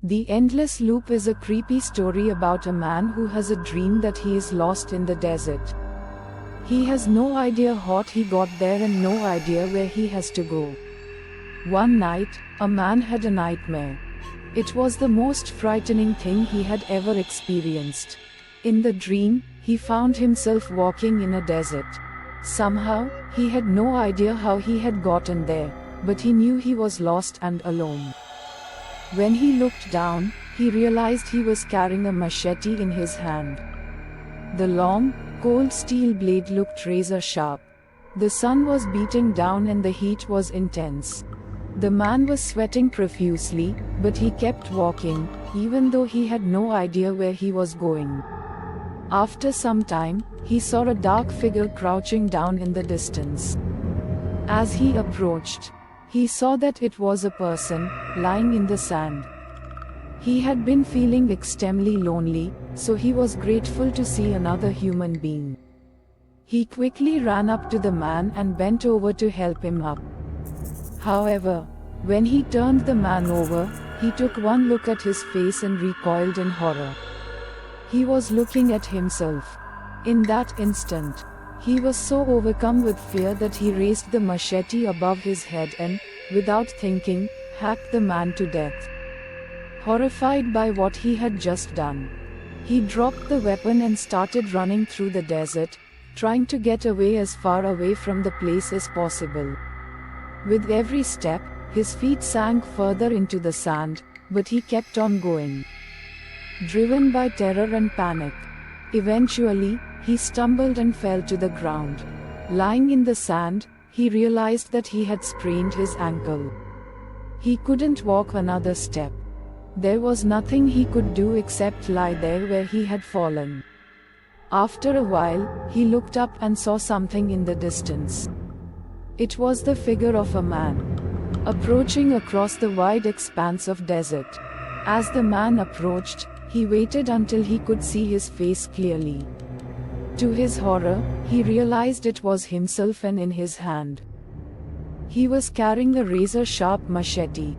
The Endless Loop is a creepy story about a man who has a dream that he is lost in the desert. He has no idea how he got there and no idea where he has to go. One night, a man had a nightmare. It was the most frightening thing he had ever experienced. In the dream, he found himself walking in a desert. Somehow, he had no idea how he had gotten there, but he knew he was lost and alone. When he looked down, he realized he was carrying a machete in his hand. The long, cold steel blade looked razor sharp. The sun was beating down and the heat was intense. The man was sweating profusely, but he kept walking, even though he had no idea where he was going. After some time, he saw a dark figure crouching down in the distance. As he approached, he saw that it was a person, lying in the sand. He had been feeling extremely lonely, so he was grateful to see another human being. He quickly ran up to the man and bent over to help him up. However, when he turned the man over, he took one look at his face and recoiled in horror. He was looking at himself. In that instant, he was so overcome with fear that he raised the machete above his head and, without thinking, hacked the man to death. Horrified by what he had just done, he dropped the weapon and started running through the desert, trying to get away as far away from the place as possible. With every step, his feet sank further into the sand, but he kept on going. Driven by terror and panic, eventually, he stumbled and fell to the ground. Lying in the sand, he realized that he had sprained his ankle. He couldn't walk another step. There was nothing he could do except lie there where he had fallen. After a while, he looked up and saw something in the distance. It was the figure of a man, approaching across the wide expanse of desert. As the man approached, he waited until he could see his face clearly. To his horror, he realized it was himself, and in his hand, he was carrying a razor-sharp machete.